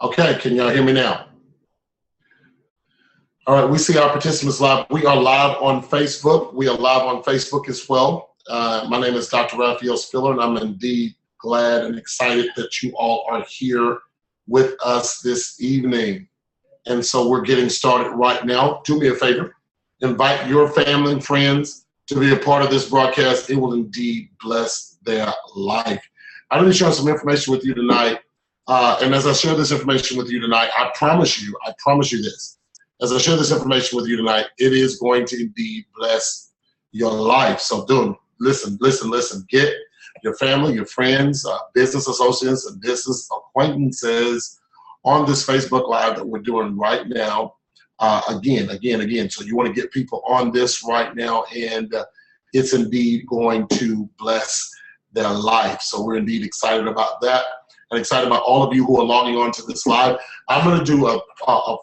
Okay, can y'all hear me now? All right, we see our participants live. We are live on Facebook. We are live on Facebook as well. My name is Dr. Raphael Spiller, and I'm indeed glad and excited that you all are here with us this evening. And so we're getting started right now. Do me a favor, invite your family and friends to be a part of this broadcast. It will indeed bless their life. I'm going to share some information with you tonight. And as I share this information with you tonight, I promise you this. As I share this information with you tonight, it is going to indeed bless your life. So listen. Get your family, your friends, business associates, and business acquaintances on this Facebook Live that we're doing right now. Again. So you want to get people on this right now, and it's indeed going to bless their life. So we're indeed excited about that. And excited about all of you who are logging on to this live. I'm going to do a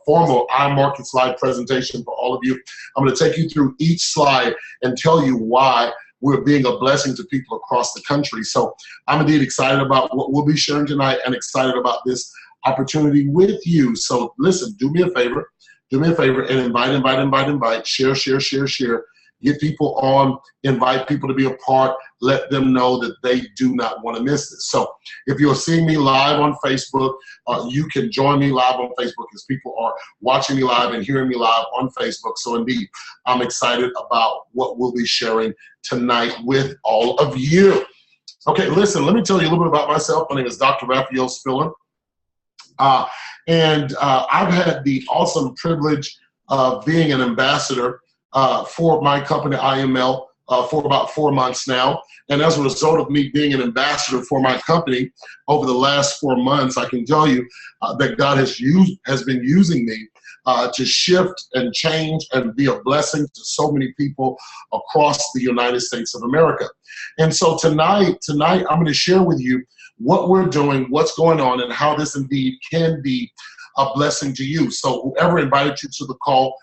formal iMarketslive presentation for all of you. I'm going to take you through each slide and tell you why we're being a blessing to people across the country. So I'm indeed excited about what we'll be sharing tonight and excited about this opportunity with you. So listen, do me a favor and invite, share. Get people on, invite people to be a part, let them know that they do not want to miss this. So if you're seeing me live on Facebook, you can join me live on Facebook as people are watching me live and hearing me live on Facebook. So indeed, I'm excited about what we'll be sharing tonight with all of you. Okay, listen, let me tell you a little bit about myself. My name is Dr. Raphael Spiller. And I've had the awesome privilege of being an ambassador for my company, IML, for about 4 months now. And as a result of me being an ambassador for my company over the last 4 months, I can tell you that God has been using me to shift and change and be a blessing to so many people across the United States of America. And so tonight I'm going to share with you what we're doing, what's going on, and how this indeed can be a blessing to you. So whoever invited you to the call,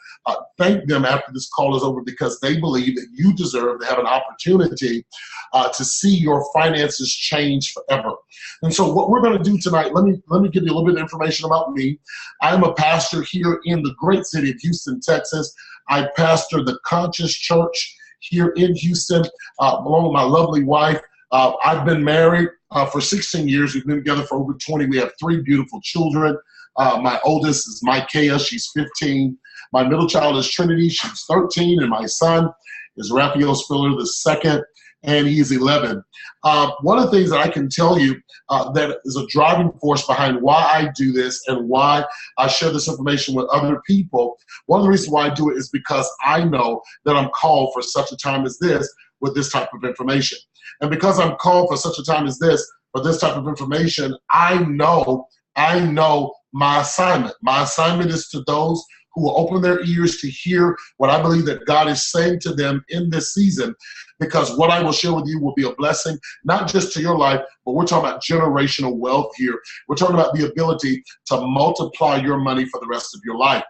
thank them after this call is over, because they believe that you deserve to have an opportunity to see your finances change forever. And so what we're going to do tonight, let me give you a little bit of information about me. I'm a pastor here in the great city of Houston, Texas. I pastor the Conscious Church here in Houston, along with my lovely wife. I've been married for 16 years. We've been together for over 20. We have 3 beautiful children. My oldest is Micaiah, she's 15. My middle child is Trinity, she's 13, and my son is Raphael Spiller the second, and he's 11. One of the things that I can tell you that is a driving force behind why I do this and why I share this information with other people, one of the reasons why I do it is because I know that I'm called for such a time as this with this type of information. And because I'm called for such a time as this for this type of information, I know my assignment. My assignment is to those who will open their ears to hear what I believe that God is saying to them in this season, because what I will share with you will be a blessing, not just to your life, but we're talking about generational wealth here. We're talking about the ability to multiply your money for the rest of your life.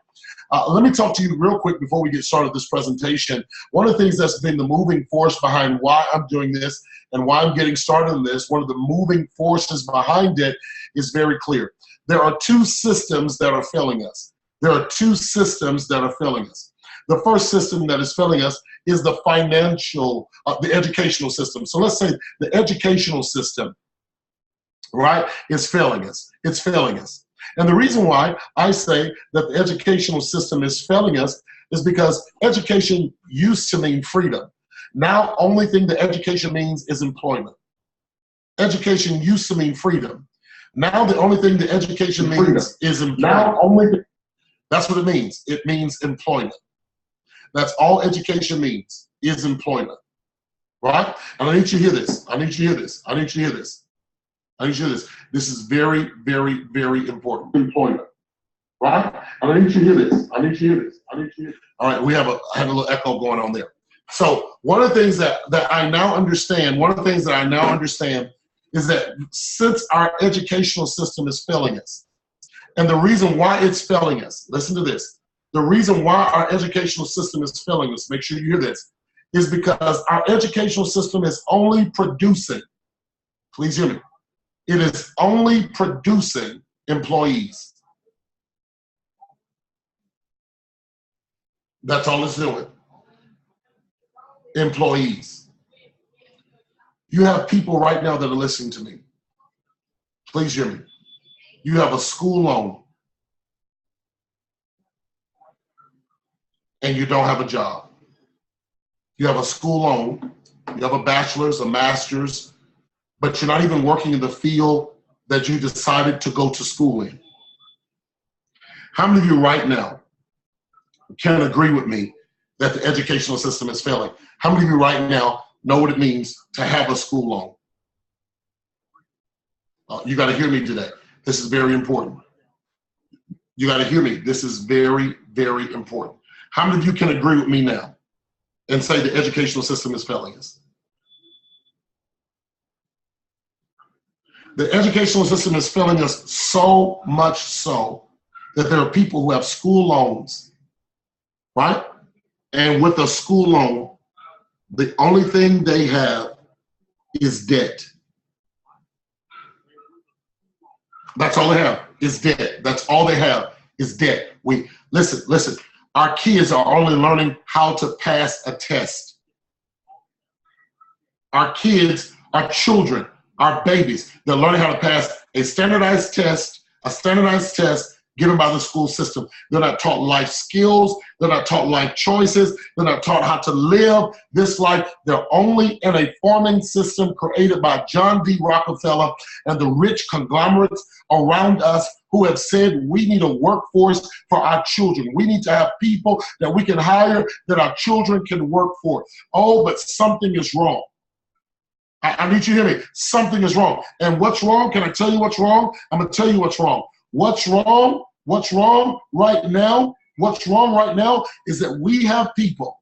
Let me talk to you real quick before we get started this presentation. One of the things that's been the moving force behind why I'm doing this and why I'm getting started on this, one of the moving forces behind it is very clear. There are 2 systems that are failing us. There are 2 systems that are failing us. The first system that is failing us is the the educational system. So let's say the educational system, right, is failing us. It's failing us. And the reason why I say that the educational system is failing us is because education used to mean freedom. Now, only thing that education means is employment. Education used to mean freedom. Now, the only thing that education means is employment. That's what it means. It means employment. That's all education means, is employment. Right? And I need you to hear this. I need you to hear this. I need you to hear this. I need you to hear this. This is very, very, very important. Employment. Right? And I need you to hear this. I need you to hear this. I need you to hear this. All right, I had a little echo going on there. So one of the things that I now understand, is that since our educational system is failing us, and the reason why it's failing us, listen to this, the reason why our educational system is failing us, make sure you hear this, is because our educational system is only producing, please hear me, it is only producing employees. That's all it's doing. Employees. You have people right now that are listening to me. Please hear me. You have a school loan and you don't have a job. You have a school loan, you have a bachelor's, a master's, but you're not even working in the field that you decided to go to school in. How many of you right now can agree with me that the educational system is failing? How many of you right now know what it means to have a school loan? You got to hear me today. This is very important. You got to hear me. This is very, very important. How many of you can agree with me now and say the educational system is failing us? The educational system is failing us so much so that there are people who have school loans, right? And with a school loan, the only thing they have is debt. That's all they have is debt. That's all they have is debt. Listen, our kids are only learning how to pass a test. Our kids, our children, our babies, they're learning how to pass a standardized test given by the school system. They're not taught life skills. They're not taught life choices. They're not taught how to live this life. They're only in a farming system created by John D. Rockefeller and the rich conglomerates around us who have said we need a workforce for our children. We need to have people that we can hire that our children can work for. Oh, but something is wrong. I need you to hear me. Something is wrong. And what's wrong? Can I tell you what's wrong? I'm going to tell you what's wrong. What's wrong? What's wrong right now? What's wrong right now is that we have people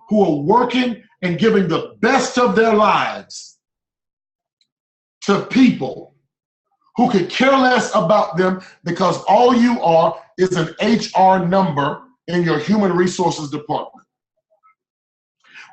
who are working and giving the best of their lives to people who could care less about them because all you are is an HR number in your human resources department.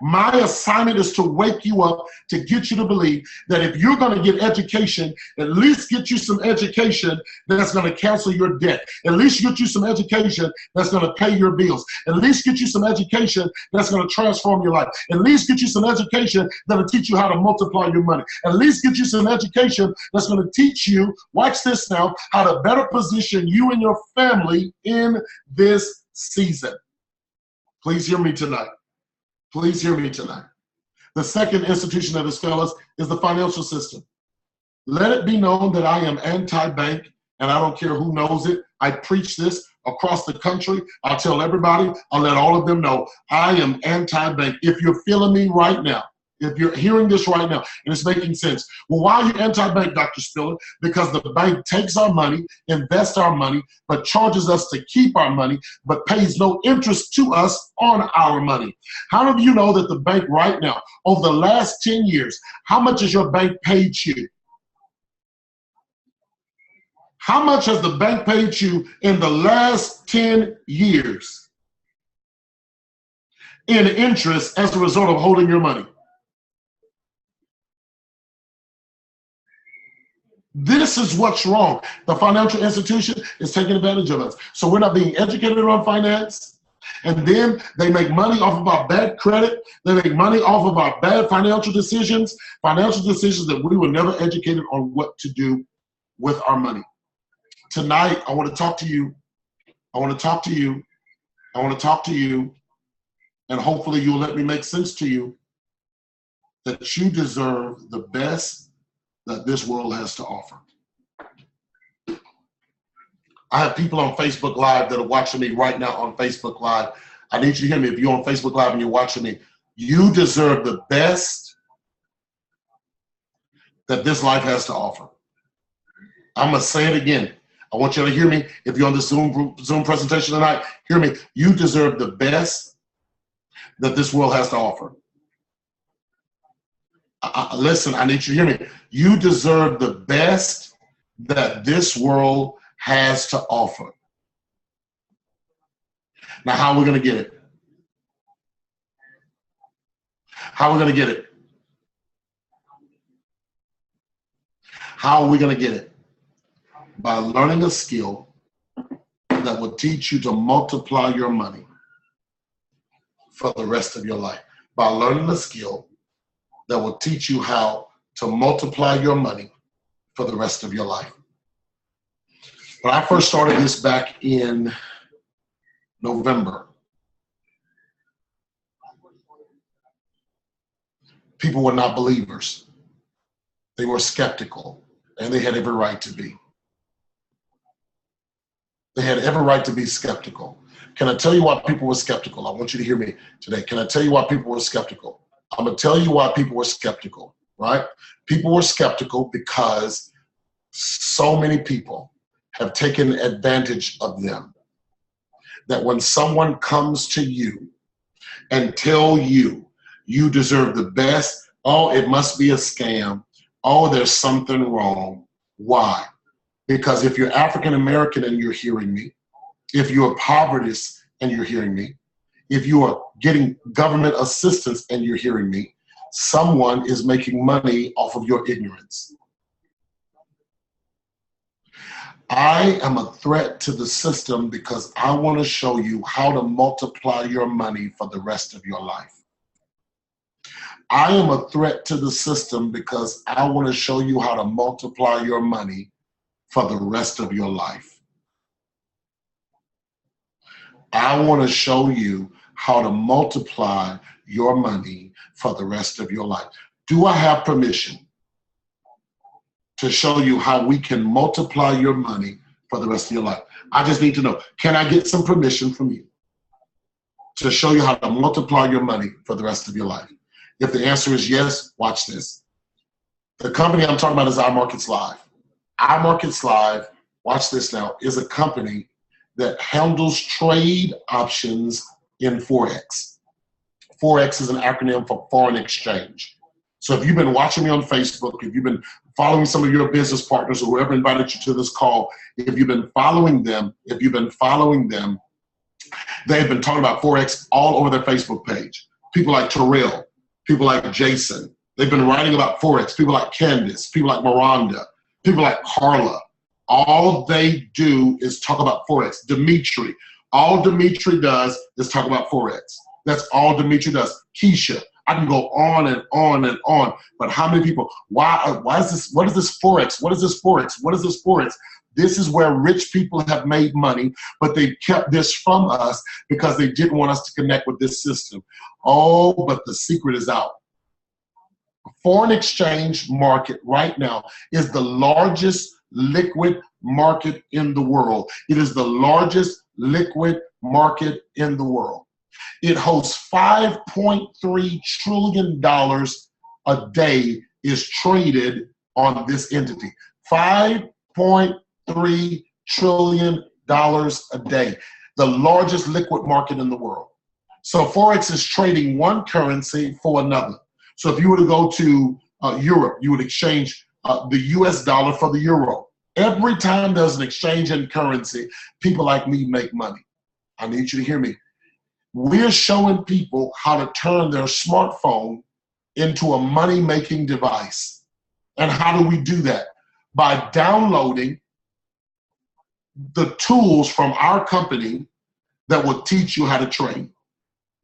My assignment is to wake you up, to get you to believe that if you're going to get education, at least get you some education that's going to cancel your debt. At least get you some education that's going to pay your bills. At least get you some education that's going to transform your life. At least get you some education that'll teach you how to multiply your money. At least get you some education that's going to teach you, watch this now, how to better position you and your family in this season. Please hear me tonight. Please hear me tonight. The second institution that has failed us is the financial system. Let it be known that I am anti-bank, and I don't care who knows it. I preach this across the country. I'll tell everybody. I'll let all of them know I am anti-bank. If you're feeling me right now, if you're hearing this right now and it's making sense, well, why are you anti-bank, Dr. Spiller? Because the bank takes our money, invests our money, but charges us to keep our money, but pays no interest to us on our money. How many of you know that the bank right now, over the last 10 years, how much has your bank paid you? How much has the bank paid you in the last 10 years in interest as a result of holding your money? This is what's wrong. The financial institution is taking advantage of us. So we're not being educated on finance. And then they make money off of our bad credit. They make money off of our bad financial decisions that we were never educated on what to do with our money. Tonight, I want to talk to you. I want to talk to you. I want to talk to you. And hopefully you'll let me make sense to you that you deserve the best that this world has to offer. I have people on Facebook Live that are watching me right now on Facebook Live. I need you to hear me. If you're on Facebook Live and you're watching me, you deserve the best that this life has to offer. I'm going to say it again. I want you to hear me. If you're on this Zoom presentation tonight, hear me. You deserve the best that this world has to offer. Listen, I need you to hear me. You deserve the best that this world has to offer. Now, how are we going to get it? How are we going to get it? How are we going to get it? By learning a skill that will teach you to multiply your money. for the rest of your life by learning a skill that will teach you how to multiply your money for the rest of your life. When I first started this back in November, people were not believers. They were skeptical, and they had every right to be. They had every right to be skeptical. Can I tell you why people were skeptical? I want you to hear me today. Can I tell you why people were skeptical? I'm going to tell you why people were skeptical, right? People were skeptical because so many people have taken advantage of them. That when someone comes to you and tell you, you deserve the best, oh, it must be a scam, oh, there's something wrong. Why? Because if you're African American and you're hearing me, if you're poverty and you're hearing me, if you are getting government assistance and you're hearing me, someone is making money off of your ignorance. I am a threat to the system because I want to show you how to multiply your money for the rest of your life. I am a threat to the system because I want to show you how to multiply your money for the rest of your life. I want to show you how to multiply your money for the rest of your life. Do I have permission to show you how we can multiply your money for the rest of your life? I just need to know, can I get some permission from you to show you how to multiply your money for the rest of your life? If the answer is yes, watch this. The company I'm talking about is iMarketslive. iMarketslive, watch this now, is a company that handles trade options in Forex. Forex is an acronym for foreign exchange. So if you've been watching me on Facebook, if you've been following some of your business partners or whoever invited you to this call, if you've been following them, they've been talking about Forex all over their Facebook page. People like Terrell, people like Jason, they've been writing about Forex. People like Candace, people like Miranda, people like Carla. All they do is talk about Forex. Dimitri, all Dimitri does is talk about Forex. That's all Dimitri does. Keisha, I can go on and on and on. But how many people, why is this, what is this Forex? What is this Forex? What is this Forex? This is where rich people have made money, but they kept this from us because they didn't want us to connect with this system. Oh, but the secret is out. Foreign exchange market right now is the largest liquid market in the world. It is the largest liquid market in the world. It hosts $5.3 trillion a day is traded on this entity. $5.3 trillion a day, the largest liquid market in the world. So Forex is trading one currency for another. So if you were to go to Europe, you would exchange the US dollar for the euro. Every time there's an exchange in currency, people like me make money. I need you to hear me. We're showing people how to turn their smartphone into a money-making device. And how do we do that? By downloading the tools from our company that will teach you how to trade.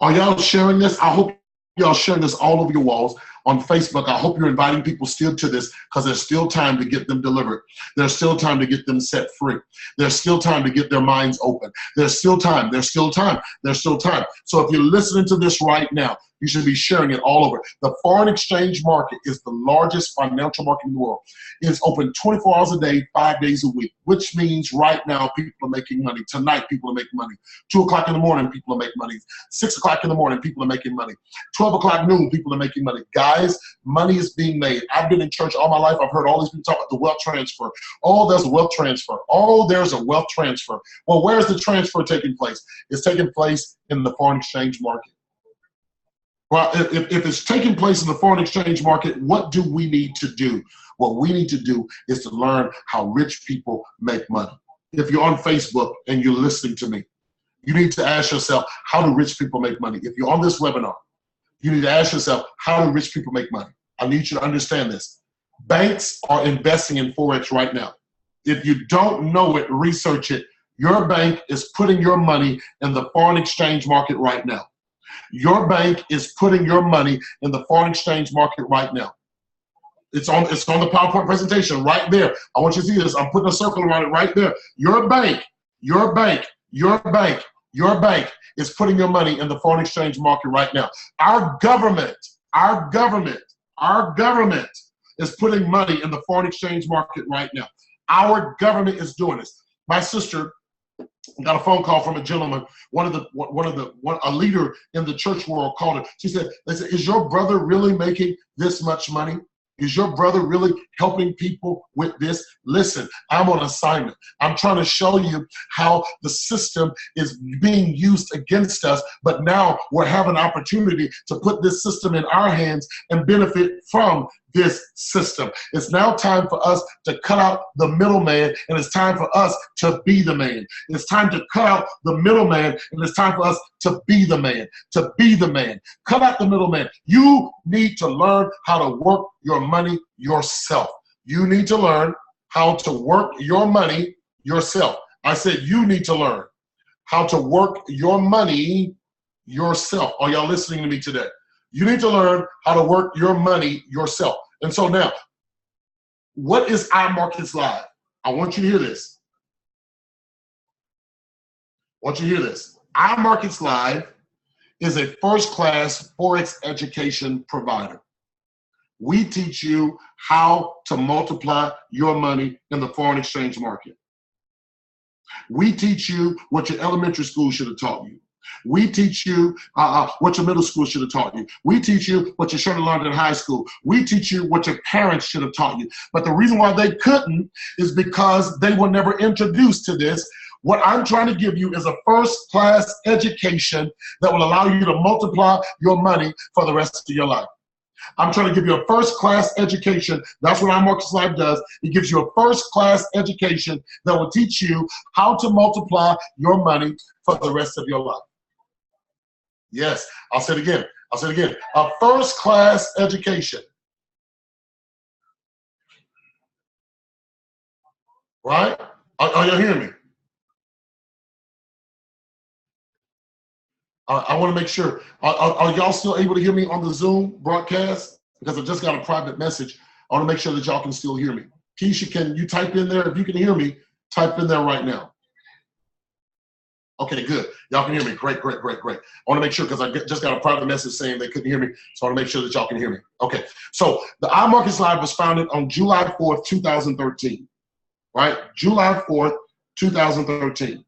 Are y'all sharing this? I hope y'all sharing this all over your walls on Facebook. I hope you're inviting people still to this because there's still time to get them delivered. There's still time to get them set free. There's still time to get their minds open. There's still time. There's still time. There's still time. So if you're listening to this right now, you should be sharing it all over. The foreign exchange market is the largest financial market in the world. It's open 24 hours a day, 5 days a week, which means right now people are making money. Tonight, people are making money. 2 o'clock in the morning, people are making money. 6 o'clock in the morning, people are making money. 12 o'clock noon, people are making money. Guys, money is being made. I've been in church all my life. I've heard all these people talk about the wealth transfer. Oh, there's a wealth transfer. Oh, there's a wealth transfer. Well, where's the transfer taking place? It's taking place in the foreign exchange market. Well, if it's taking place in the foreign exchange market, what do we need to do? What we need to do is to learn how rich people make money. If you're on Facebook and you're listening to me, you need to ask yourself, how do rich people make money? If you're on this webinar, you need to ask yourself, how do rich people make money? I need you to understand this. Banks are investing in Forex right now. If you don't know it, research it. Your bank is putting your money in the foreign exchange market right now. Your bank is putting your money in the foreign exchange market right now. It's on the PowerPoint presentation right there. I want you to see this. I'm putting a circle around it right there. Your bank is putting your money in the foreign exchange market right now. Our government is putting money in the foreign exchange market right now. Our government is doing this. My sister got a phone call from a gentleman, a leader in the church world called her. She said, is your brother really making this much money? Is your brother really helping people with this? Listen, I'm on assignment. I'm trying to show you how the system is being used against us, but now we're having an opportunity to put this system in our hands and benefit from this system. It's now time for us to cut out the middleman, and it's time for us to be the man. It's time to cut out the middleman, and it's time for us to be the man, to be the man. Cut out the middleman. You need to learn how to work your money yourself. You need to learn how to work your money yourself. I said you need to learn how to work your money yourself. Are y'all listening to me today? You need to learn how to work your money yourself. And so now, what is iMarketslive? I want you to hear this. I want you to hear this. iMarketslive is a first-class Forex education provider. We teach you how to multiply your money in the foreign exchange market. We teach you what your elementary school should have taught you. We teach you what your middle school should have taught you. We teach you what you should have learned in high school. We teach you what your parents should have taught you. But the reason why they couldn't is because they were never introduced to this. What I'm trying to give you is a first-class education that will allow you to multiply your money for the rest of your life. I'm trying to give you a first-class education. That's what iMarketslive does. It gives you a first-class education that will teach you how to multiply your money for the rest of your life. Yes, I'll say it again. I'll say it again. A first-class education. Right? Are you hearing me? I want to make sure. Are y'all still able to hear me on the Zoom broadcast? Because I just got a private message. I want to make sure that y'all can still hear me. Keisha, can you type in there? If you can hear me, type in there right now. Okay, good. Y'all can hear me. Great, great, great, great. I want to make sure because I just got a private message saying they couldn't hear me. So I want to make sure that y'all can hear me. Okay, so the iMarketslive was founded on July 4th, 2013. Right? July 4th, 2013.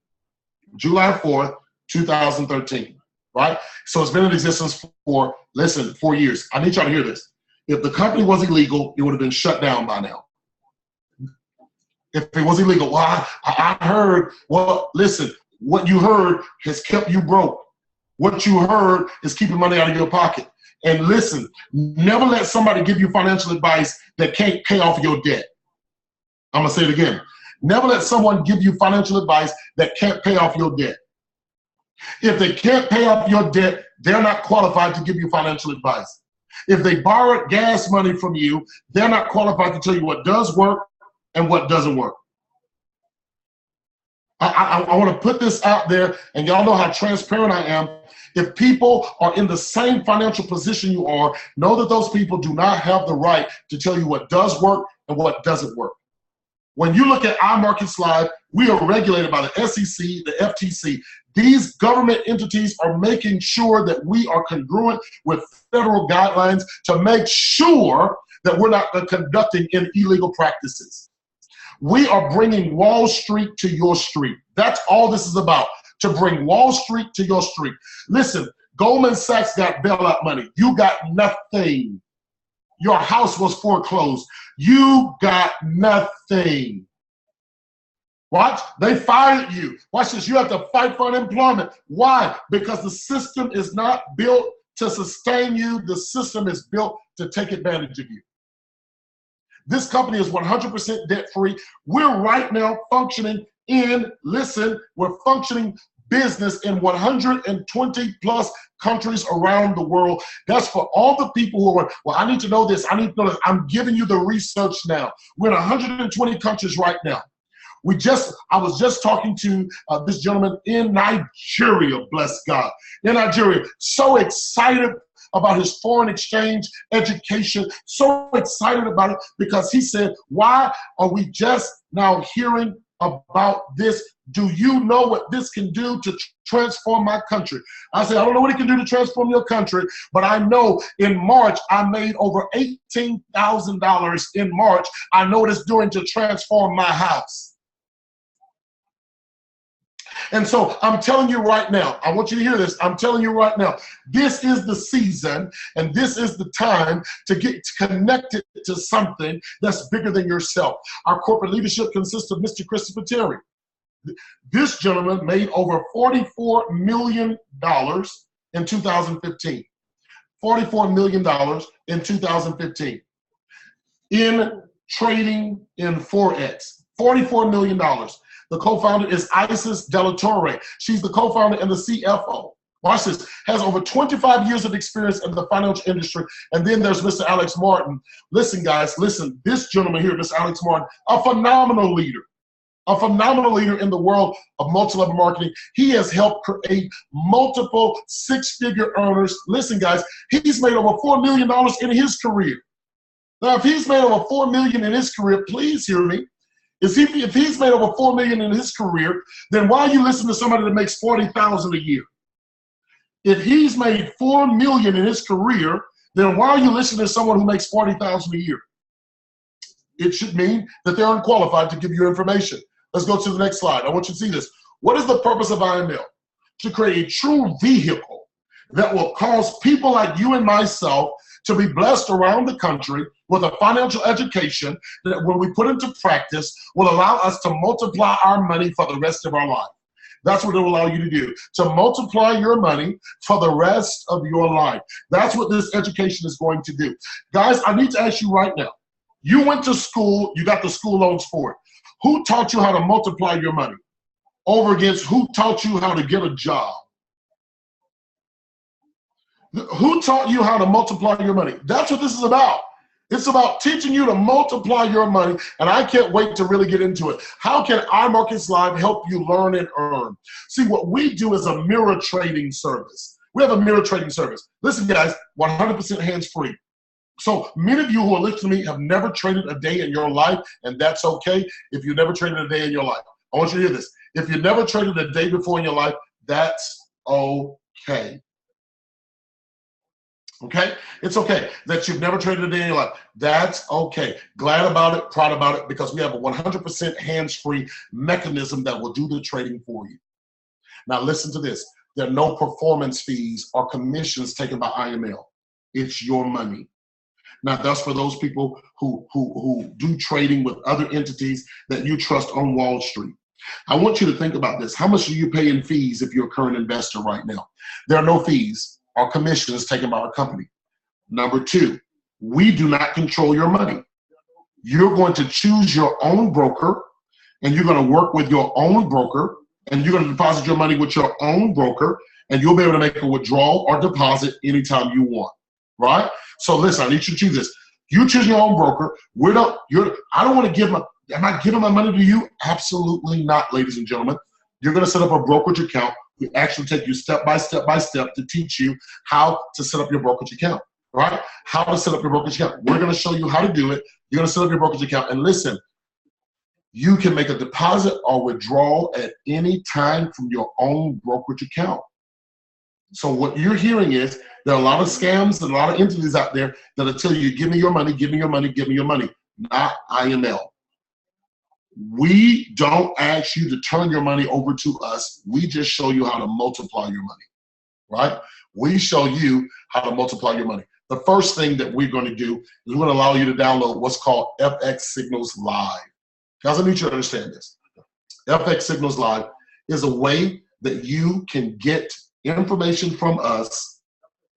July 4th, 2013. Right? So it's been in existence for, listen, 4 years. I need y'all to hear this. If the company was illegal, it would have been shut down by now. If it was illegal, well, I heard, well, listen, what you heard has kept you broke. What you heard is keeping money out of your pocket. And listen, never let somebody give you financial advice that can't pay off your debt. I'm going to say it again. Never let someone give you financial advice that can't pay off your debt. If they can't pay off your debt, they're not qualified to give you financial advice. If they borrowed gas money from you, they're not qualified to tell you what does work and what doesn't work. I want to put this out there, and y'all know how transparent I am. If people are in the same financial position you are, know that those people do not have the right to tell you what does work and what doesn't work. When you look at iMarketslive, we are regulated by the SEC, the FTC. These government entities are making sure that we are congruent with federal guidelines to make sure that we're not conducting in illegal practices. We are bringing Wall Street to your street. That's all this is about, to bring Wall Street to your street. Listen, Goldman Sachs got bailout money. You got nothing. Your house was foreclosed. You got nothing. Watch, they fired you. Watch this, you have to fight for unemployment. Why? Because the system is not built to sustain you. The system is built to take advantage of you. This company is 100% debt-free. We're right now functioning in, listen, we're functioning business in 120 plus countries around the world. That's for all the people who are, well, I need to know this, I need to know this. I'm giving you the research now. We're in 120 countries right now. I was just talking to this gentleman in Nigeria, bless God, in Nigeria, so excited about his foreign exchange education, so excited about it because he said, why are we just now hearing about this? Do you know what this can do to transform my country? I said, I don't know what it can do to transform your country, but I know in March, I made over $18,000 in March. I know what it's doing to transform my house. And so I'm telling you right now, I want you to hear this. I'm telling you right now, this is the season and this is the time to get connected to something that's bigger than yourself. Our corporate leadership consists of Mr. Christopher Terry. This gentleman made over $44 million in 2015. $44 million in 2015 in trading in Forex. $44 million. The co-founder is Isis De La Torre. She's the co-founder and the CFO. Watch this. Has over 25 years of experience in the financial industry. And then there's Mr. Alex Martin. Listen, guys, listen. This gentleman here, Mr. Alex Martin, a phenomenal leader. A phenomenal leader in the world of multi-level marketing. He has helped create multiple six-figure earners. Listen, guys, he's made over $4 million in his career. Now, if he's made over $4 million in his career, please hear me. If he's made over $4 million in his career, then why are you listening to somebody that makes $40,000 a year? If he's made $4 million in his career, then why are you listening to someone who makes $40,000 a year? It should mean that they're unqualified to give you information. Let's go to the next slide. I want you to see this. What is the purpose of IML? To create a true vehicle that will cause people like you and myself to be blessed around the country with a financial education that when we put into practice will allow us to multiply our money for the rest of our life. That's what it will allow you to do, to multiply your money for the rest of your life. That's what this education is going to do. Guys, I need to ask you right now, you went to school, you got the school loans for it. Who taught you how to multiply your money? Over against who taught you how to get a job? Who taught you how to multiply your money? That's what this is about. It's about teaching you to multiply your money, and I can't wait to really get into it. How can iMarketslive help you learn and earn? See, what we do is a mirror trading service. We have a mirror trading service. Listen, guys, 100% hands-free. So many of you who are listening to me have never traded a day in your life, and that's okay if you never traded a day in your life. I want you to hear this. If you never traded a day before in your life, that's okay. Okay? It's okay that you've never traded a day in your life. That's okay. Glad about it, proud about it, because we have a 100% hands-free mechanism that will do the trading for you. Now listen to this. There are no performance fees or commissions taken by IML. It's your money. Now that's for those people who do trading with other entities that you trust on Wall Street. I want you to think about this. How much do you pay in fees if you're a current investor right now? There are no fees or commissions taken by our company. Number two, we do not control your money. You're going to choose your own broker, and you're going to work with your own broker, and you're going to deposit your money with your own broker, and you'll be able to make a withdrawal or deposit anytime you want, right? So listen, I need you to choose this. You choose your own broker. I don't want to give am I giving my money to you? Absolutely not, ladies and gentlemen. You're going to set up a brokerage account. We actually take you step by step to teach you how to set up your brokerage account, right? How to set up your brokerage account. We're going to show you how to do it. You're going to set up your brokerage account. And listen, you can make a deposit or withdrawal at any time from your own brokerage account. So what you're hearing is there are a lot of scams and a lot of entities out there that'll tell you, give me your money, give me your money, give me your money. Not IML. We don't ask you to turn your money over to us. We just show you how to multiply your money, right? We show you how to multiply your money. The first thing that we're going to do is we're going to allow you to download what's called FX Signals Live. Guys, I need you to understand this. FX Signals Live is a way that you can get information from us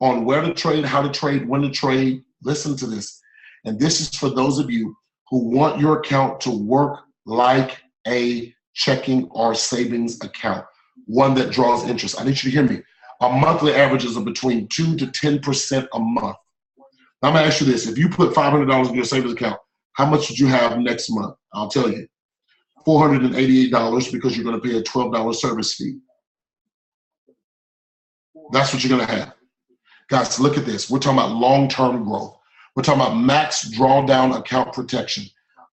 on where to trade, how to trade, when to trade. Listen to this. And this is for those of you who want your account to work like a checking or savings account, one that draws interest. I need you to hear me. Our monthly averages are between 2 to 10% a month. Now, I'm going to ask you this. If you put $500 in your savings account, how much would you have next month? I'll tell you. $488 because you're going to pay a $12 service fee. That's what you're going to have. Guys, look at this. We're talking about long-term growth. We're talking about max drawdown account protection.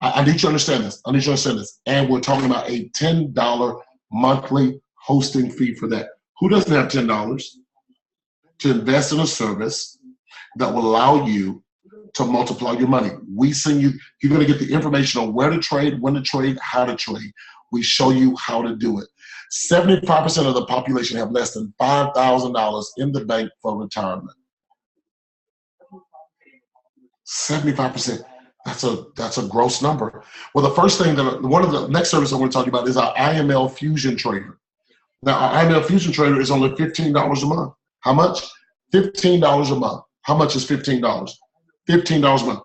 I need you to understand this. I need you to understand this. And we're talking about a $10 monthly hosting fee for that. Who doesn't have $10 to invest in a service that will allow you to multiply your money? We send you, you're going to get the information on where to trade, when to trade, how to trade. We show you how to do it. 75% of the population have less than $5,000 in the bank for retirement. 75%. That's a gross number. Well, the first thing that one of the next service I want to talk about is our IML Fusion Trader. Now, our IML Fusion Trader is only $15 a month. How much? $15 a month. How much is $15? $15 a month.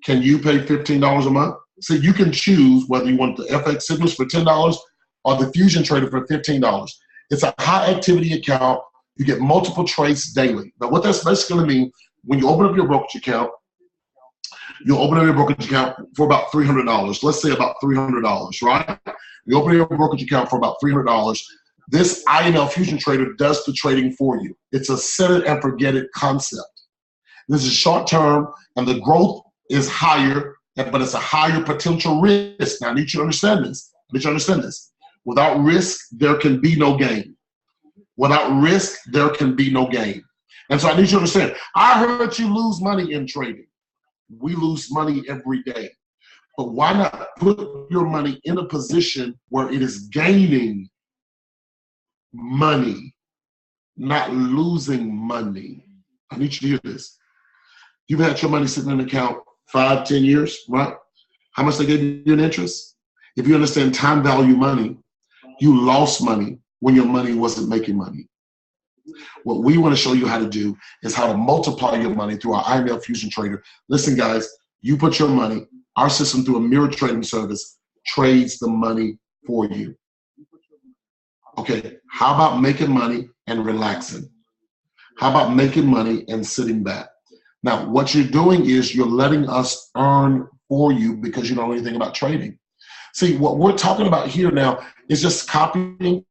Can you pay $15 a month? So you can choose whether you want the FX signals for $10 or the Fusion Trader for $15. It's a high activity account. You get multiple trades daily. Now, what that's basically going to mean, when you open up your brokerage account, you'll open up your brokerage account for about $300. Let's say about $300, right? You open your brokerage account for about $300. This IML Fusion Trader does the trading for you. It's a set it and forget it concept. This is short term, and the growth is higher, but it's a higher potential risk. Now, I need you to understand this. I need you to understand this. Without risk, there can be no gain. Without risk, there can be no gain. And so I need you to understand, I heard you lose money in trading. We lose money every day. But why not put your money in a position where it is gaining money, not losing money? I need you to hear this. You've had your money sitting in an account 5, 10 years, right? How much they gave you in interest? If you understand time value money, you lost money when your money wasn't making money. What we want to show you how to do is how to multiply your money through our IML Fusion Trader. Listen, guys, you put your money, our system through a mirror trading service trades the money for you. Okay, how about making money and relaxing? How about making money and sitting back? Now, what you're doing is you're letting us earn for you because you don't know anything about trading. See, what we're talking about here now is just copying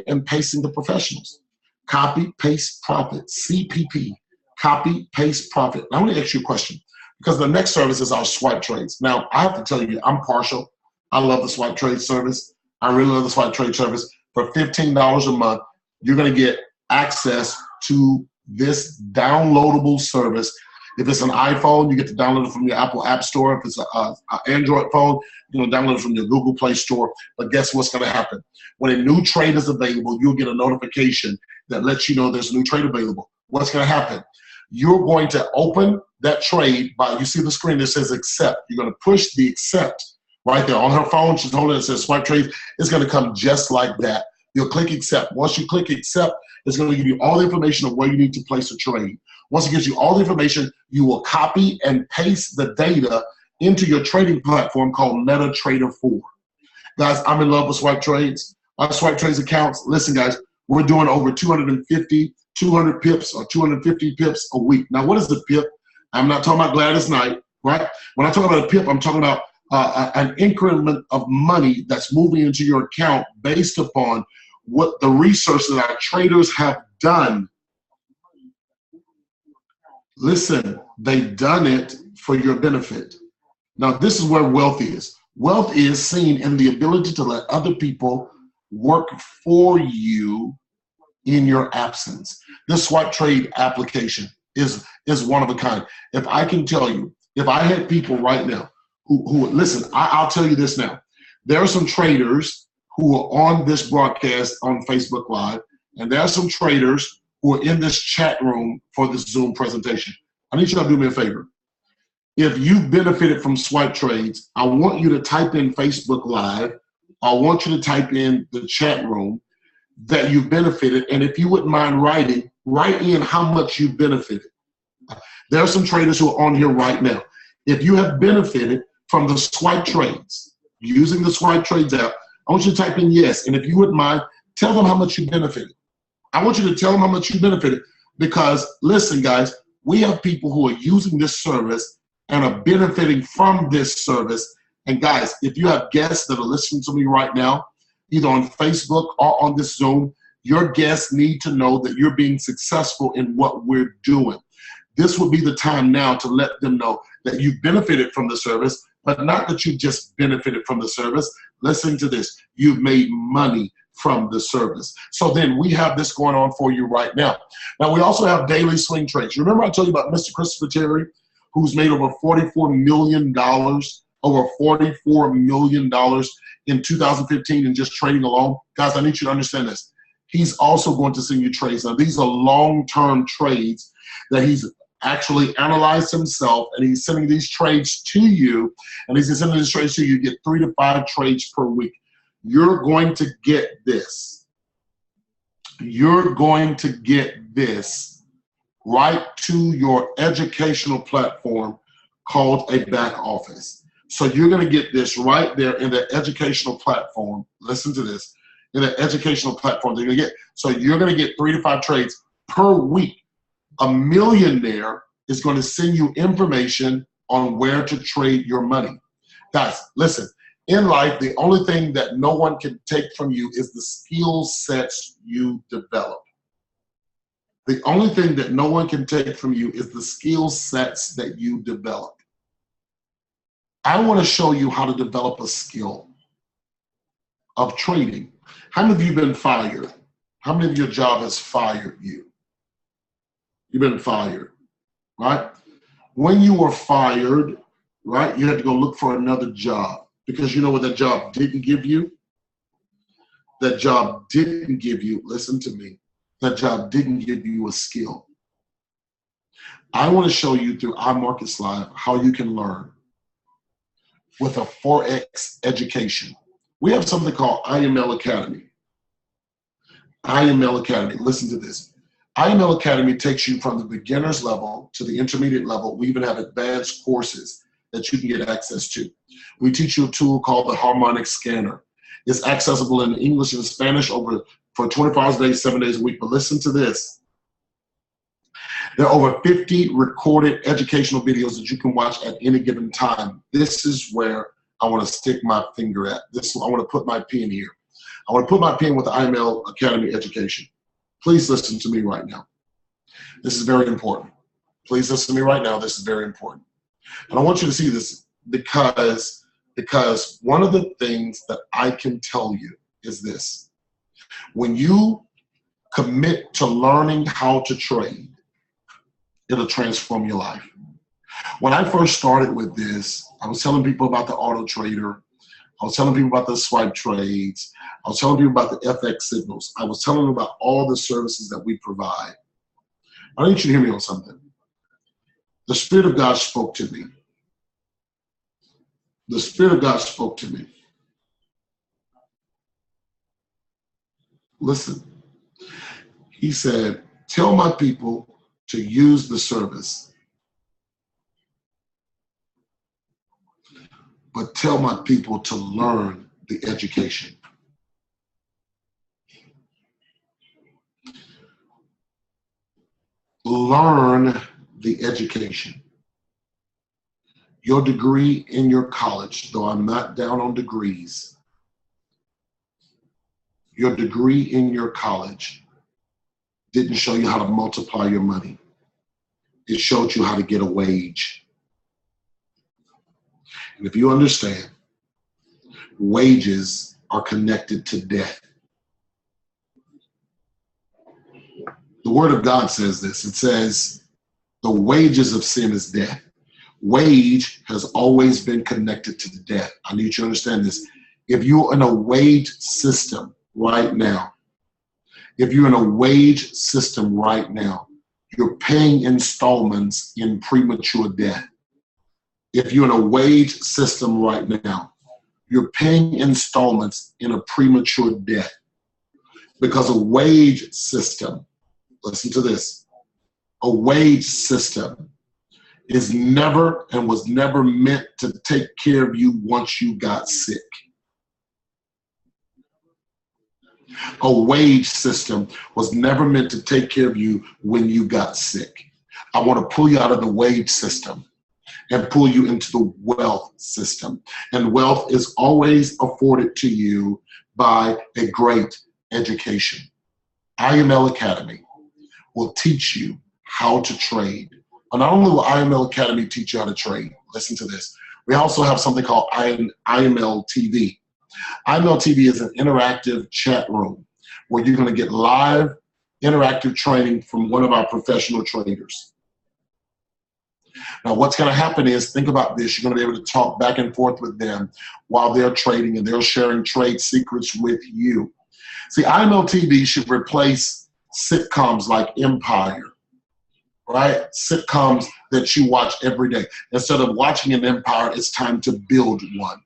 and pasting the professionals. Copy, paste, profit, CPP. Copy, paste, profit. Now, I want to ask you a question because the next service is our swipe trades. Now, I have to tell you, I'm partial. I love the swipe trade service. I really love the swipe trade service. For $15 a month, you're going to get access to this downloadable service. If it's an iPhone, you get to download it from your Apple App Store. If it's an Android phone, you know, download it from your Google Play Store. But guess what's going to happen? When a new trade is available, you'll get a notification that lets you know there's a new trade available. What's going to happen? You're going to open that trade by, you see the screen that says accept. You're going to push the accept right there on her phone. She's holding it, it says swipe trades. It's going to come just like that. You'll click accept. Once you click accept, it's going to give you all the information of where you need to place a trade. Once it gives you all the information, you will copy and paste the data into your trading platform called MetaTrader 4. Guys, I'm in love with swipe trades. Our swipe trades accounts, listen guys, we're doing over 200 pips or 250 pips a week. Now, what is the pip? I'm not talking about Gladys Knight, right? When I talk about a pip, I'm talking about an increment of money that's moving into your account based upon what the research that our traders have done. Listen, they've done it for your benefit. Now, this is where wealth is. Wealth is seen in the ability to let other people work for you in your absence. This swipe trade application is one of a kind. If I can tell you, if I had people right now who listen, I'll tell you this now. There are some traders who are on this broadcast on Facebook Live, and there are some traders who are in this chat room for this Zoom presentation. I need you to do me a favor. If you've benefited from swipe trades, I want you to type in Facebook Live. I want you to type in the chat room that you've benefited, and if you wouldn't mind write in how much you've benefited. There are some traders who are on here right now. If you have benefited from the swipe trades, using the swipe trades app, I want you to type in yes, and if you wouldn't mind, tell them how much you benefited. I want you to tell them how much you benefited because, listen, guys, we have people who are using this service and are benefiting from this service And guys, if you have guests that are listening to me right now, either on Facebook or on this Zoom, your guests need to know that you're being successful in what we're doing. This would be the time now to let them know that you benefited from the service, but not that you just benefited from the service. Listen to this. You've made money from the service. So then we have this going on for you right now. Now, we also have daily swing trades. Remember I told you about Mr. Christopher Terry, who's made over $44 million, over $44 million in 2015 in just trading alone? Guys, I need you to understand this. He's also going to send you trades. Now, these are long-term trades that he's actually analyzed himself, and he's sending these trades to you, and he's sending these trades to you. You get 3 to 5 trades per week. You're going to get this. You're going to get this right to your educational platform called a back office. So you're going to get this right there in the educational platform. Listen to this. In the educational platform, they're going to get. So you're going to get 3 to 5 trades per week. A millionaire is going to send you information on where to trade your money. Guys, listen. In life, the only thing that no one can take from you is the skill sets you develop. The only thing that no one can take from you is the skill sets that you develop. I want to show you how to develop a skill of trading. How many of you have been fired? How many of your job has fired you? You've been fired, right? When you were fired, right, you had to go look for another job because you know what that job didn't give you? That job didn't give you, listen to me, that job didn't give you a skill. I want to show you through iMarketslive how you can learn with a Forex education. We have something called IML Academy. IML Academy, listen to this. IML Academy takes you from the beginner's level to the intermediate level. We even have advanced courses that you can get access to. We teach you a tool called the harmonic scanner. It's accessible in English and Spanish for 24 hours a day, 7 days a week. But listen to this. There are over 50 recorded educational videos that you can watch at any given time. This is where I want to stick my finger at. I want to put my pin here. I want to put my pin with the IML Academy education. Please listen to me right now. This is very important. Please listen to me right now. This is very important. And I want you to see this because one of the things that I can tell you is this. When you commit to learning how to trade, it'll transform your life. When I first started with this, I was telling people about the auto trader. I was telling people about the swipe trades. I was telling people about the FX signals. I was telling them about all the services that we provide. I need you to hear me on something. The Spirit of God spoke to me. The Spirit of God spoke to me. Listen. He said, tell my people to use the service, but tell my people to learn the education. Learn the education. Your degree in your college, though I'm not down on degrees, your degree in your college didn't show you how to multiply your money. It showed you how to get a wage. And if you understand, wages are connected to death. The Word of God says this. It says, the wages of sin is death. Wage has always been connected to the death. I need you to understand this. If you're in a wage system right now, you're paying installments in premature death. If you're in a wage system right now, you're paying installments in a premature death. Because a wage system, listen to this, a wage system is never and was never meant to take care of you once you got sick. A wage system was never meant to take care of you when you got sick. I want to pull you out of the wage system and pull you into the wealth system. And wealth is always afforded to you by a great education. IML Academy will teach you how to trade. And not only will IML Academy teach you how to trade, listen to this, we also have something called IML TV. IML TV is an interactive chat room where you're going to get live interactive training from one of our professional traders. Now, what's going to happen is, think about this, you're going to be able to talk back and forth with them while they're trading, and they're sharing trade secrets with you. See, IML TV should replace sitcoms like Empire, right? Sitcoms that you watch every day. Instead of watching an empire, it's time to build one.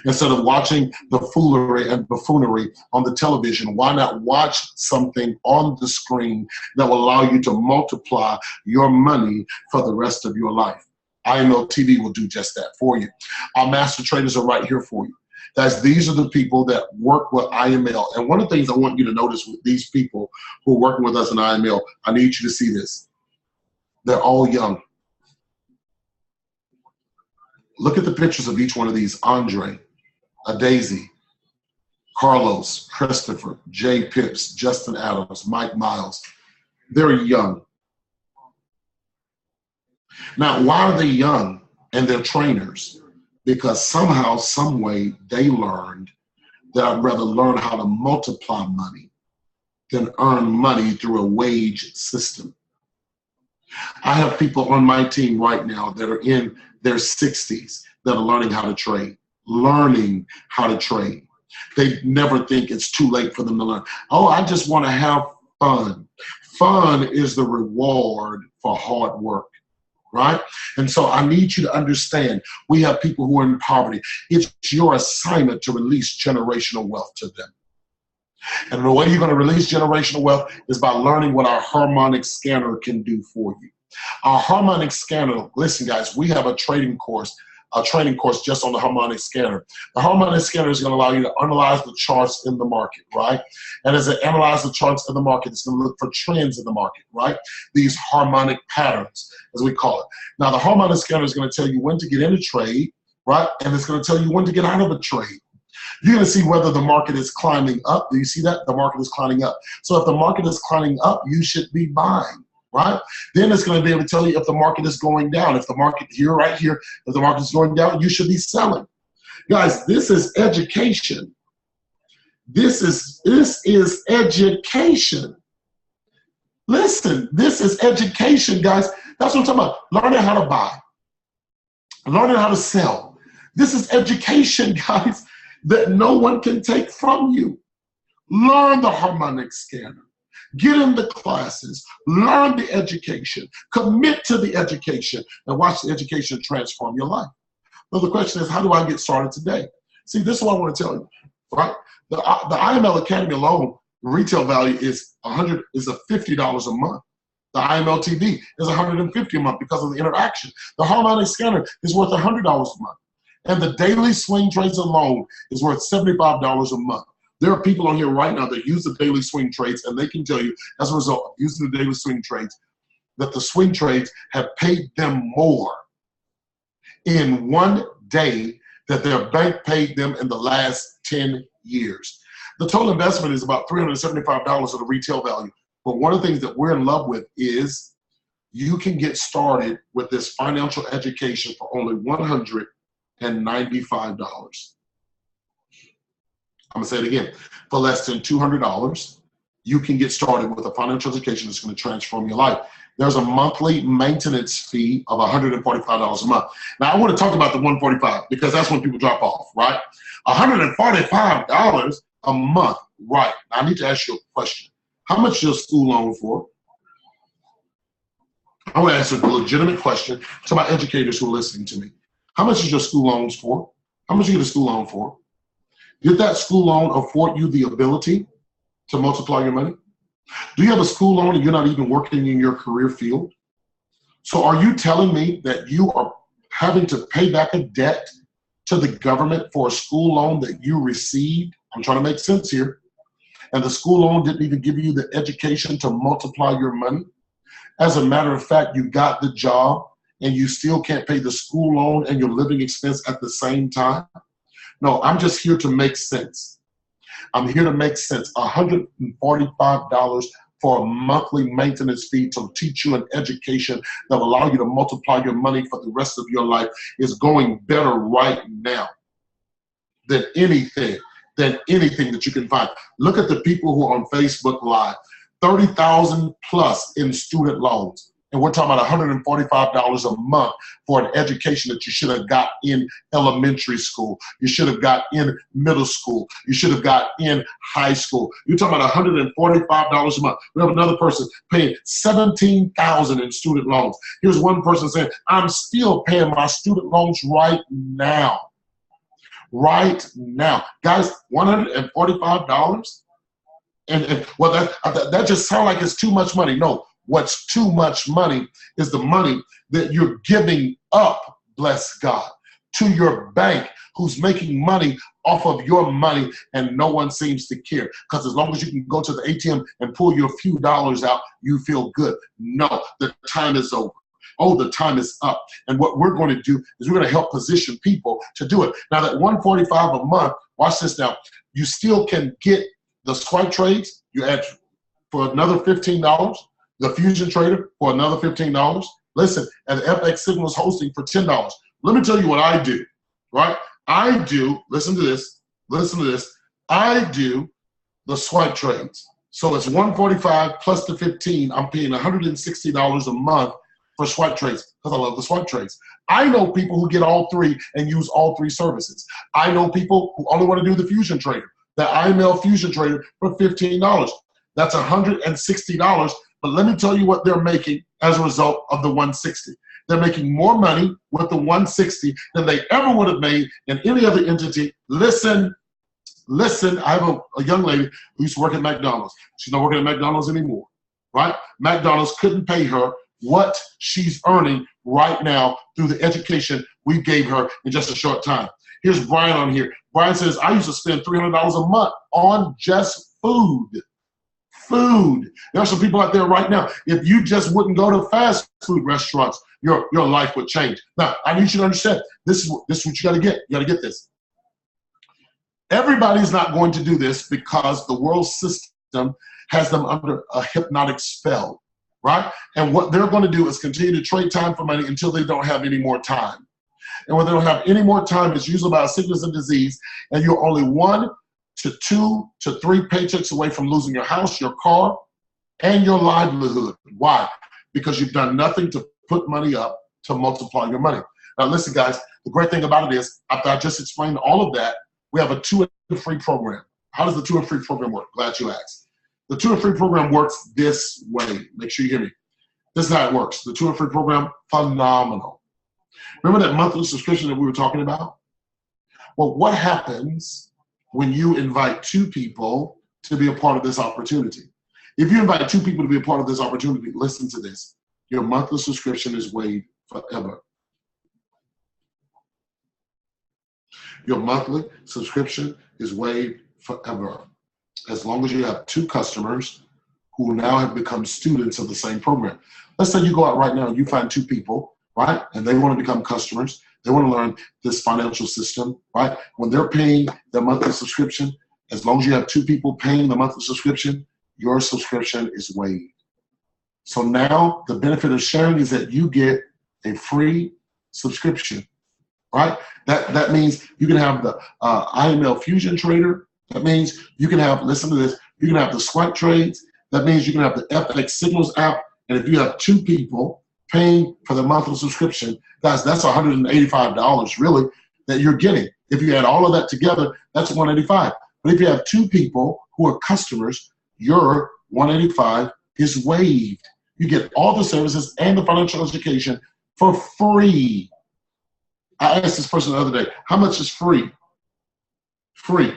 Instead of watching the foolery and buffoonery on the television, why not watch something on the screen that will allow you to multiply your money for the rest of your life? IML TV will do just that for you. Our master traders are right here for you. Guys, these are the people that work with IML. And one of the things I want you to notice with these people who are working with us in IML, I need you to see this. They're all young. Look at the pictures of each one of these. Andre, Daisy, Carlos, Christopher, Jay Pips, Justin Adams, Mike Miles. They're young. Now, why are they young and they're trainers? Because somehow, some way, they learned that I'd rather learn how to multiply money than earn money through a wage system. I have people on my team right now that are in their 60s that are learning how to trade. They never think it's too late for them to learn. Oh, I just want to have fun. Fun is the reward for hard work, right? And so I need you to understand, we have people who are in poverty. It's your assignment to release generational wealth to them. And the way you're going to release generational wealth is by learning what our harmonic scanner can do for you. Our harmonic scanner, listen guys, we have a training course just on the harmonic scanner. The harmonic scanner is going to allow you to analyze the charts in the market, right? And as it analyzes the charts in the market, it's going to look for trends in the market, right? These harmonic patterns, as we call it. Now, the harmonic scanner is going to tell you when to get in a trade, right? And it's going to tell you when to get out of a trade. You're going to see whether the market is climbing up. Do you see that? The market is climbing up. So if the market is climbing up, you should be buying, right? Then it's going to be able to tell you if the market is going down. If the market here, right here, if the market is going down, you should be selling. Guys, this is education. This is education. Listen, this is education, guys. That's what I'm talking about. Learning how to buy. Learning how to sell. This is education, guys, that no one can take from you. Learn the harmonic scanner. Get in the classes. Learn the education. Commit to the education and watch the education transform your life. So the question is, how do I get started today? See, this is what I want to tell you, right? The IML Academy alone, retail value is $50 a month. The IML TV is $150 a month because of the interaction. The harmonic scanner is worth $100 a month. And the daily swing trades alone is worth $75 a month. There are people on here right now that use the daily swing trades, and they can tell you, as a result of using the daily swing trades, that the swing trades have paid them more in one day that their bank paid them in the last 10 years. The total investment is about $375 of the retail value. But one of the things that we're in love with is you can get started with this financial education for only $195. I'm gonna say it again. For less than $200, you can get started with a financial education that's gonna transform your life. There's a monthly maintenance fee of $145 a month. Now I wanna talk about the $145 because that's when people drop off, right? $145 a month, right? Now I need to ask you a question. How much is your school loan for? I want to answer a legitimate question to my educators who are listening to me. How much is your school loans for? How much you get a school loan for? Did that school loan afford you the ability to multiply your money? Do you have a school loan and you're not even working in your career field? So are you telling me that you are having to pay back a debt to the government for a school loan that you received? I'm trying to make sense here. And the school loan didn't even give you the education to multiply your money? As a matter of fact, you got the job and you still can't pay the school loan and your living expense at the same time? No, I'm just here to make sense. I'm here to make sense. $145 for a monthly maintenance fee to teach you an education that will allow you to multiply your money for the rest of your life is going better right now than anything that you can find. Look at the people who are on Facebook Live, 30,000 plus in student loans. And we're talking about $145 a month for an education that you should have got in elementary school. You should have got in middle school. You should have got in high school. You're talking about $145 a month. We have another person paying $17,000 in student loans. Here's one person saying, I'm still paying my student loans right now. Right now. Guys, $145? And well, that just sounds like it's too much money. No. What's too much money is the money that you're giving up, bless God, to your bank who's making money off of your money, and no one seems to care. Because as long as you can go to the ATM and pull your few dollars out, you feel good. No, the time is over. Oh, the time is up. And what we're going to do is we're going to help position people to do it. Now that $145 a month, watch this now, you still can get the swipe trades. You add for another $15. The Fusion Trader for another $15. Listen, and FX Signals hosting for $10. Let me tell you what I do, right? I do, listen to this, I do the swipe trades. So it's $145 plus the $15. I'm paying $160 a month for swipe trades because I love the swipe trades. I know people who get all three and use all three services. I know people who only want to do the Fusion Trader, the IML Fusion Trader for $15. That's $160. But let me tell you what they're making as a result of the 160. They're making more money with the 160 than they ever would have made in any other entity. Listen, I have a young lady who used to work at McDonald's. She's not working at McDonald's anymore, right? McDonald's couldn't pay her what she's earning right now through the education we gave her in just a short time. Here's Brian on here. Brian says, I used to spend $300 a month on just food. There are some people out there right now. If you just wouldn't go to fast food restaurants, your life would change. Now, I need you to understand, this is what you got to get. You got to get this. Everybody's not going to do this because the world system has them under a hypnotic spell, right? And what they're going to do is continue to trade time for money until they don't have any more time. And when they don't have any more time, it's usually about sickness and disease, and you're only 1 to 2 to 3 paychecks away from losing your house, your car, and your livelihood. Why? Because you've done nothing to put money up to multiply your money. Now listen, guys, the great thing about it is, after I just explained all of that, we have a 2 and free program. How does the 2 and free program work? Glad you asked. The 2 and free program works this way. Make sure you hear me. This is how it works. The 2 and free program, phenomenal. Remember that monthly subscription that we were talking about? Well, what happens when you invite 2 people to be a part of this opportunity? If you invite 2 people to be a part of this opportunity, listen to this. Your monthly subscription is waived forever. Your monthly subscription is waived forever. As long as you have 2 customers who now have become students of the same program. Let's say you go out right now and you find 2 people, right? And they want to become customers. They want to learn this financial system, right? When they're paying their monthly subscription, as long as you have 2 people paying the monthly subscription, your subscription is waived. So now the benefit of sharing is that you get a free subscription, right? That means you can have the IML Fusion Trader. That means you can have, listen to this, you can have the swipe trades. That means you can have the FX Signals app. And if you have 2 people paying for the monthly subscription, guys, that's $185 really that you're getting. If you add all of that together, that's $185. But if you have 2 people who are customers, your $185 is waived. You get all the services and the financial education for free. I asked this person the other day, how much is free? Free.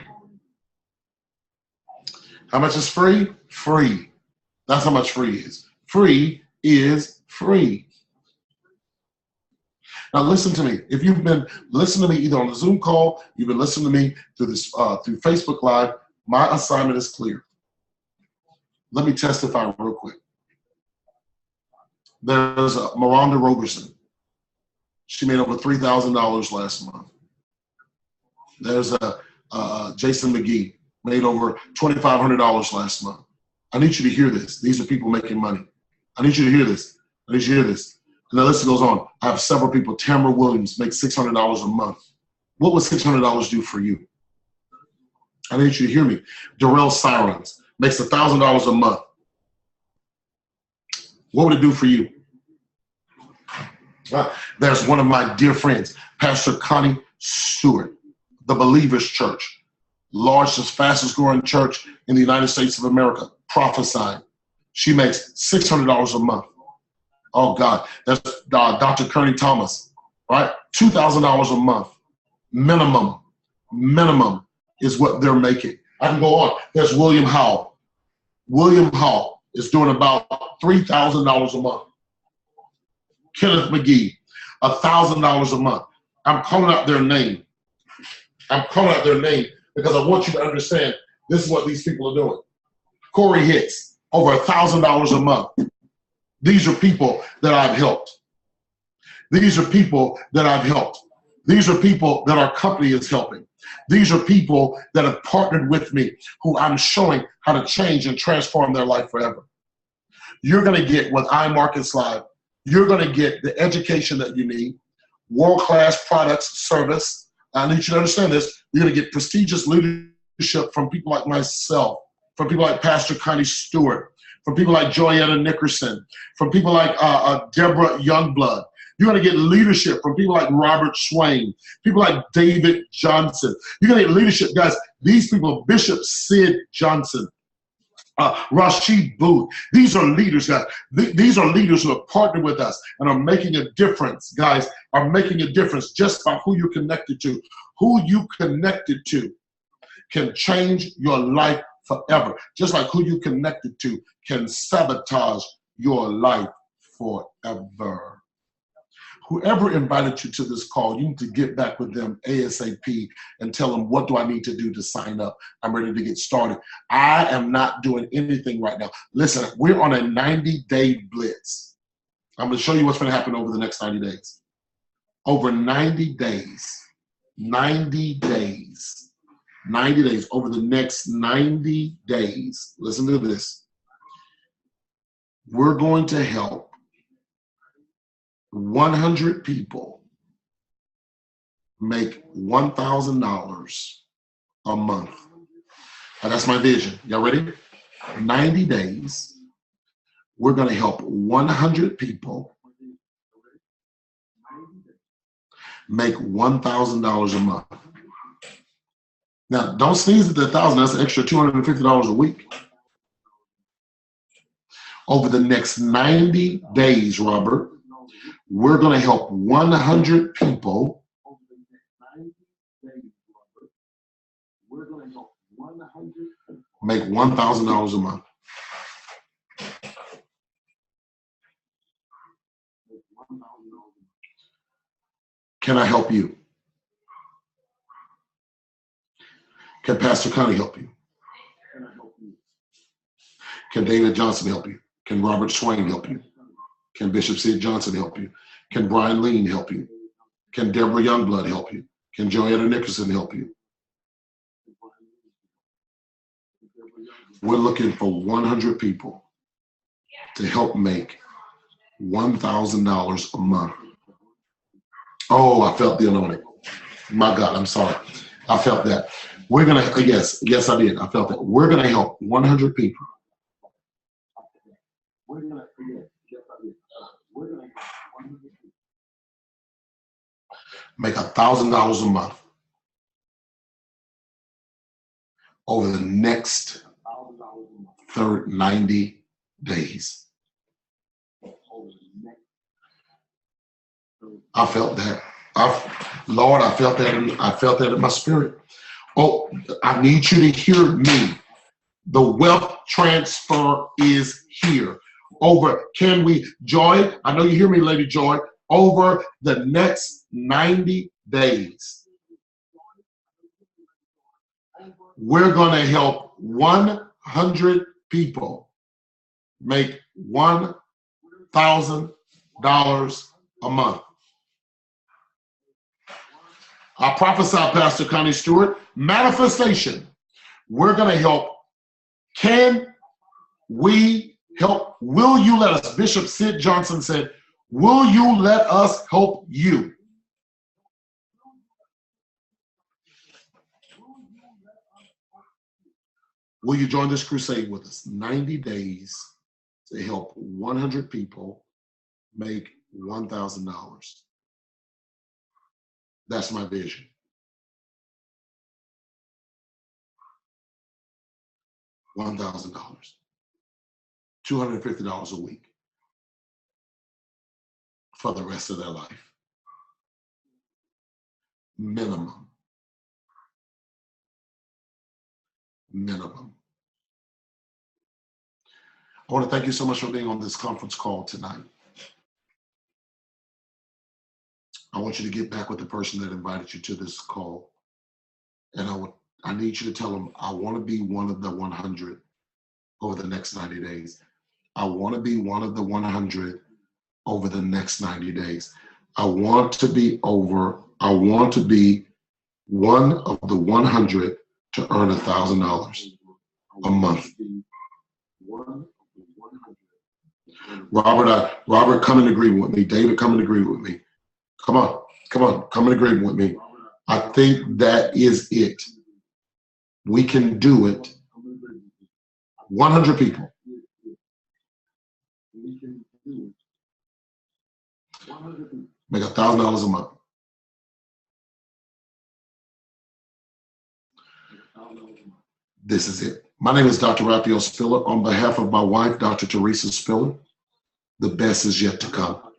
How much is free? Free. That's how much free is. Free is free. Now listen to me. If you've been listening to me either on the Zoom call, you've been listening to me through this through Facebook Live, my assignment is clear. Let me testify real quick. There's Miranda Roberson. She made over $3,000 last month. There's Jason McGee, made over $2,500 last month. I need you to hear this. These are people making money. I need you to hear this. I need you to hear this. And the list goes on. I have several people. Tamara Williams makes $600 a month. What would $600 do for you? I need you to hear me. Darrell Sirens makes $1,000 a month. What would it do for you? There's one of my dear friends, Pastor Connie Stewart, the Believers Church, largest, fastest growing church in the United States of America, prophesying. She makes $600 a month. Oh God, that's Dr. Kearney Thomas, right? $2,000 a month, minimum is what they're making. I can go on. There's William Howell. William Howell is doing about $3,000 a month. Kenneth McGee, $1,000 a month. I'm calling out their name. I'm calling out their name because I want you to understand this is what these people are doing. Corey Hicks, over $1,000 a month. These are people that I've helped. These are people that I've helped. These are people that our company is helping. These are people that have partnered with me who I'm showing how to change and transform their life forever. You're going to get with iMarketslive, you're going to get the education that you need, world-class products, service. I need you to understand this. You're going to get prestigious leadership from people like myself, from people like Pastor Connie Stewart, from people like Joyetta Nickerson, from people like Deborah Youngblood. You're going to get leadership from people like Robert Swain, people like David Johnson. You're going to get leadership, guys. These people, Bishop Sid Johnson, Rashid Booth. These are leaders, guys. These are leaders who have partnered with us and are making a difference, guys, are making a difference just by who you're connected to. Who you connected to can change your life forever. Just like who you connected to can sabotage your life forever. Whoever invited you to this call, you need to get back with them ASAP and tell them, what do I need to do to sign up? I'm ready to get started. I am not doing anything right now. Listen, we're on a 90-day blitz. I'm going to show you what's going to happen over the next 90 days. Over 90 days, 90 days, 90 days, over the next 90 days, listen to this. We're going to help 100 people make $1,000 a month. Now, that's my vision. Y'all ready? 90 days. We're going to help 100 people make $1,000 a month. Now, don't sneeze at the 1,000. That's an extra $250 a week. Over the next 90 days, Robert, we're going to help 100 people. Make $1,000 a month. Can I help you? Can Pastor Connie help you? Can David Johnson help you? Can Robert Swain help you? Can Bishop Sid Johnson help you? Can Brian Lean help you? Can Deborah Youngblood help you? Can Joyetta Nickerson help you? We're looking for 100 people to help make $1,000 a month. Oh, I felt the anointing. My God, I'm sorry. I felt that. We're going to, yes, I did. I felt that. We're going to help 100 people. We're going to, yes, I did. We're going to help 100 people make $1,000 a month over the next 90 days. I felt that. Lord, I felt that. I felt that in my spirit. Oh, I need you to hear me. The wealth transfer is here. Over, can we, Joy? I know you hear me, Lady Joy. Over the next 90 days, we're going to help 100 people make $1,000 a month. I prophesy, Pastor Connie Stewart, manifestation. We're going to help. Can we help? Will you let us? Bishop Sid Johnson said, will you let us help you? Will you join this crusade with us? 90 days to help 100 people make $1,000. That's my vision. $1,000. $250 a week for the rest of their life. Minimum. Minimum. I want to thank you so much for being on this conference call tonight. I want you to get back with the person that invited you to this call. And I need you to tell them, I want to be one of the 100 over the next 90 days. I want to be one of the 100 over the next 90 days. I want to be one of the 100 to earn $1,000 a month. Robert, come in agreement with me. David, come in agreement with me. Come on, come in agreement with me. I think that is it. We can do it. 100 people. Make $1,000 a month. This is it. My name is Dr. Raphael Spiller. On behalf of my wife, Dr. Teresa Spiller, the best is yet to come.